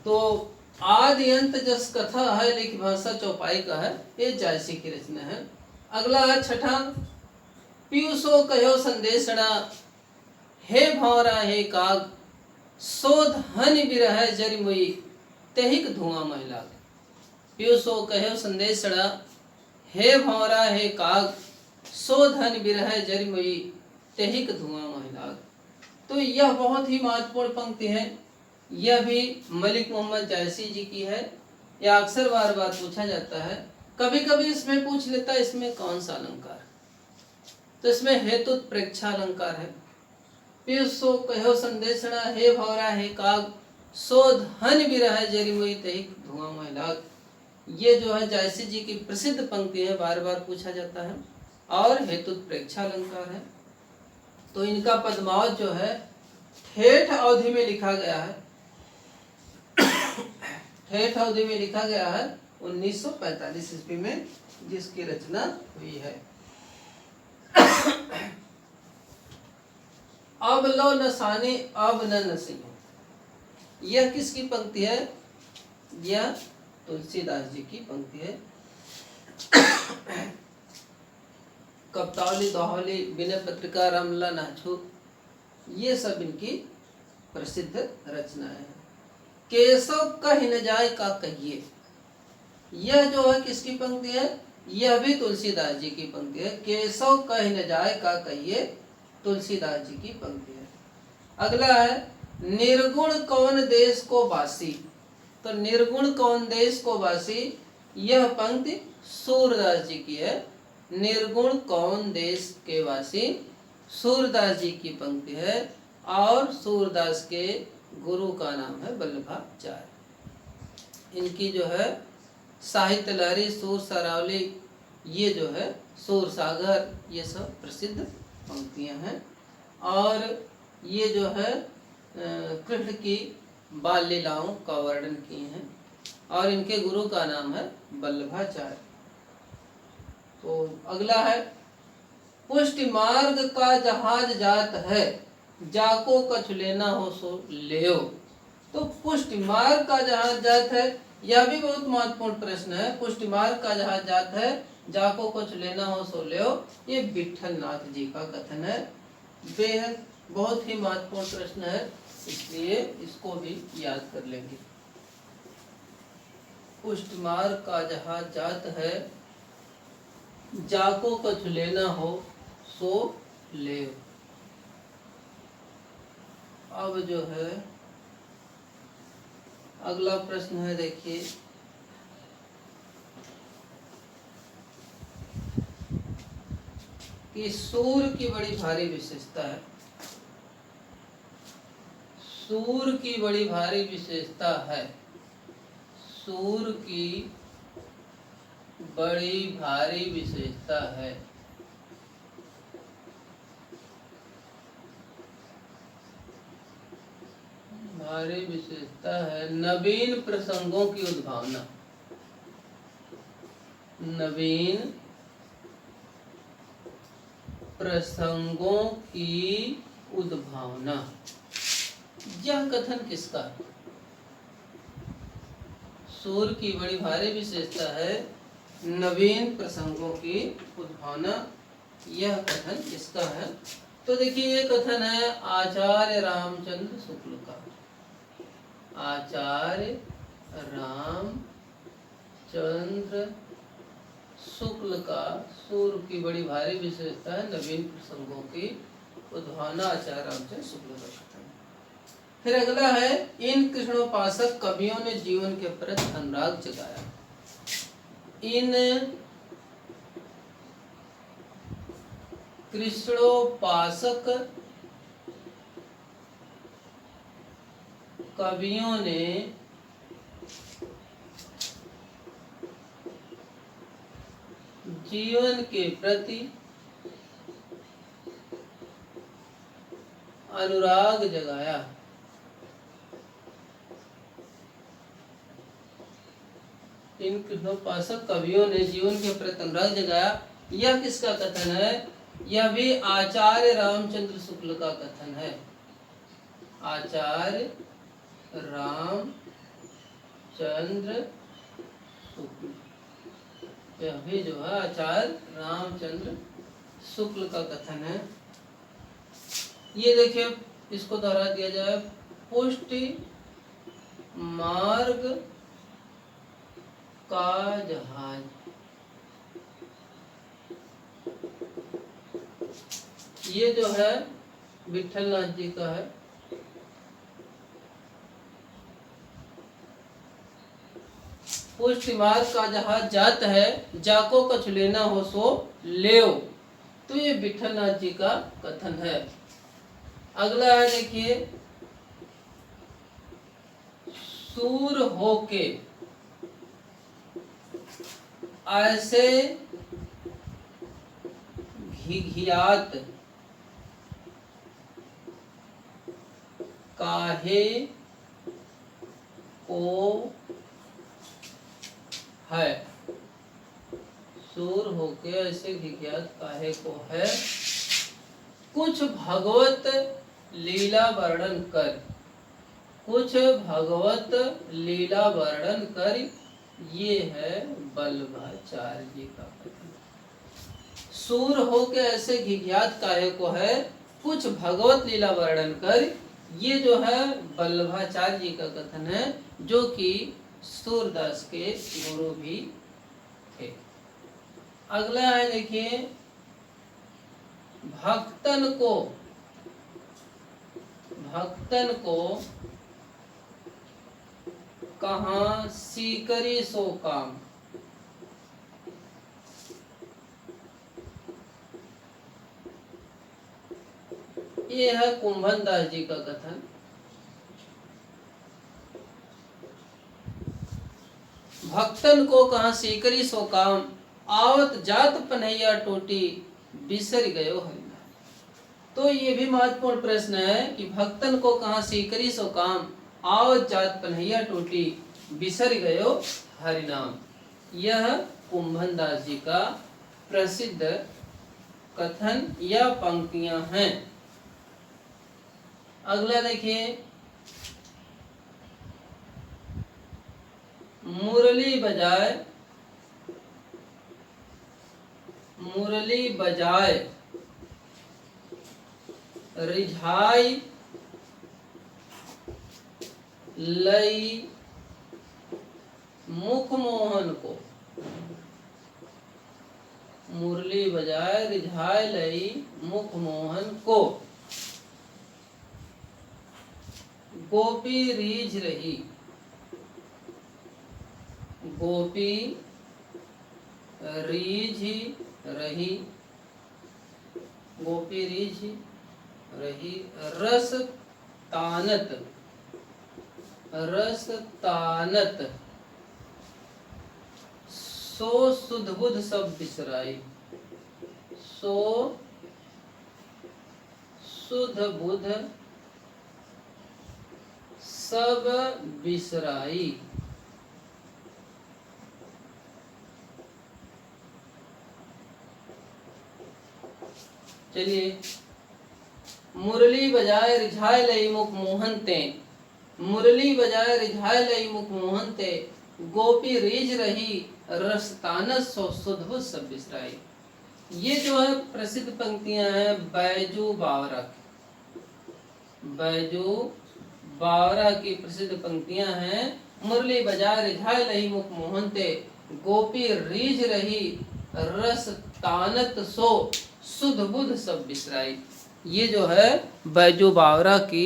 तो आदि अंत जस कथा है लिख भाषा चौपाई का है, ये जायसी की रचना है। अगला है छठा, पीयूषो कहो संदेशना, हे भौरा हे काग, शोध हन बिरह जरि मुई, तेहिक धुआं महिला। पीयूषो कहो संदेशना, हे भौरा हे काग, शोध हन बिरह जरि मुई, तेहिक धुआं महिला। तो यह बहुत ही महत्वपूर्ण पंक्ति है। यह भी मलिक मोहम्मद जायसी जी की है। यह अक्सर बार बार पूछा जाता है, कभी कभी इसमें पूछ लेता है इसमें कौन सा अलंकार है, तो इसमें हेतु प्रेक्षा अलंकार है। पीयूषो कहो संदेशना, हे भौरा हे काग, शोध हन बिरह जरि मुई, तेहिक धुआं महिला। ये जो है जायसी जी की प्रसिद्ध पंक्ति है, बार बार पूछा जाता है और हेतु प्रेक्षा अलंकार है। तो इनका पद्मावत जो है ठेठ अवधि में लिखा गया है। ठेठ अवधि में लिखा गया है 1945 ईस्वी में, जिसकी रचना हुई है। अब लो नसाने अब न नसीहो, यह किसकी पंक्ति है? यह तुलसीदास जी की पंक्ति है। कप्तावली, दोहावली, विनय पत्रिका, रामलला नाछू, ये सब इनकी प्रसिद्ध रचनाएं हैं। केशव कह न जाए का कहिए, यह जो है किसकी पंक्ति है? यह भी तुलसीदास जी की पंक्ति है। केशव कह न जाए का कहिए, तुलसीदास जी की पंक्ति है। अगला है, निर्गुण कौन देश को वासी, तो निर्गुण कौन देश को वासी, यह पंक्ति सूरदास जी की है। निर्गुण कौन देश के वासी, सूरदास जी की पंक्ति है। और सूरदास के गुरु का नाम है वल्लभाचार्य। इनकी जो है साहित्य लहरी, सूर सरावली, ये जो है सूर सागर, ये सब प्रसिद्ध पंक्तियां हैं। और ये जो है कृष्ण की बाल लीलाओं का वर्णन किए हैं और इनके गुरु का नाम है वल्लभाचार्य। तो अगला है, पुष्टि मार्ग का जहाज जात है, जाको कछ लेना हो सो लेओ। तो पुष्टि मार्ग का जहाज जात है, यह भी बहुत महत्वपूर्ण प्रश्न है। पुष्टि मार्ग का जहाज जात है, जाको कुछ लेना हो सो लेओ, ये विठल नाथ जी का कथन है। बेहद बहुत ही महत्वपूर्ण प्रश्न है, इसलिए इसको भी याद कर लेंगे। पुष्टि मार्ग का जहाज जात है, जाको कुछ लेना हो सो ले। अब जो है अगला प्रश्न है, देखिए, कि सूर की बड़ी भारी विशेषता है। सूर की बड़ी भारी विशेषता है। सूर की बड़ी भारी विशेषता है। भारी विशेषता है नवीन प्रसंगों की उद्भावना। नवीन प्रसंगों की उद्भावना, यह कथन किसका? सूर की बड़ी भारी विशेषता है नवीन प्रसंगों की उद्भावना, यह कथन किसका है? तो देखिए, ये कथन है आचार्य रामचंद्र शुक्ल का। आचार्य रामचंद्र शुक्ल का सूर की बड़ी भारी विशेषता है नवीन प्रसंगों की उद्भावना, आचार्य रामचंद्र शुक्ल का कथन। फिर अगला है, इन कृष्णोपासक कवियों ने जीवन के प्रति अनुराग जगाया। इन कृष्णोपासक कवियों ने जीवन के प्रति अनुराग जगाया। इन कृष्णोपासक कवियों ने जीवन के प्रति अनुराग जगाया, यह किसका कथन है? यह भी आचार्य रामचंद्र शुक्ल का कथन है। आचार्य रामचंद्र चंद्र शुक्ल, यह भी जो है आचार्य रामचंद्र शुक्ल का कथन है। ये देखिए, इसको दोहरा दिया जाए, पुष्टि मार्ग का जहाज। ये जो है विठल नाथ जी का है। पुष्टि मार्ग का जहाज जात है, जाको कछु लेना हो सो लेओ। तो ये विठल नाथ जी का कथन है। अगला है देखिए, सूर होके ऐसे घिघियात काहे को है। सूर होके ऐसे घिघियात काहे को है, कुछ भगवत लीला वर्णन कर। कुछ भगवत लीला वर्णन कर, ये है वल्लभाचार्य जी का कथन। सूर होके ऐसे घिघियात काहे को है, कुछ भगवत लीला वर्णन कर, ये जो है वल्लभाचार्य जी का कथन है, जो कि सूरदास के गुरु भी थे। अगला है देखिए, भक्तन को कहाँ सीकरी सो काम। ये है कुंभन दास जी का कथन। भक्तन को कहाँ सीकरी सो काम, आवत जात पनैया टोटी बिसर गयो हरिनाम। तो ये भी महत्वपूर्ण प्रश्न है कि भक्तन को कहाँ सीकरी सो काम, आवत जात पनैया टोटी बिसर गयो हरिनाम। यह कुंभन दास जी का प्रसिद्ध कथन या पंक्तियां हैं। अगला देखिए, मुरली बजाए रिझाई लई मुख मोहन को। मुरली बजाए रिझाई लई मुख मोहन को, गोपी रीझ रही। गोपी रीझ रही, गोपी रीझ रही, रस तानत सो सुध बुध सब बिसराई। सो सुध बुध सब बिसराई। चलिए, मुरली बजाए रिझाए लई मुख मोहन ते। मुरली बजाए रिझाए लई मुख मोहन ते, गोपी रीझ रही रसतानस सो सुध सब बिसराई। ये जो है प्रसिद्ध पंक्तियां हैं बैजू बावरा की। बैजू बावरा की प्रसिद्ध पंक्तियां हैं, मुरली बजाए रिझाए लई मुख मोहन ते, गोपी रीझ रही रस तानत सो सुध बुध सब बिसराई। ये जो है बैजू बावरा की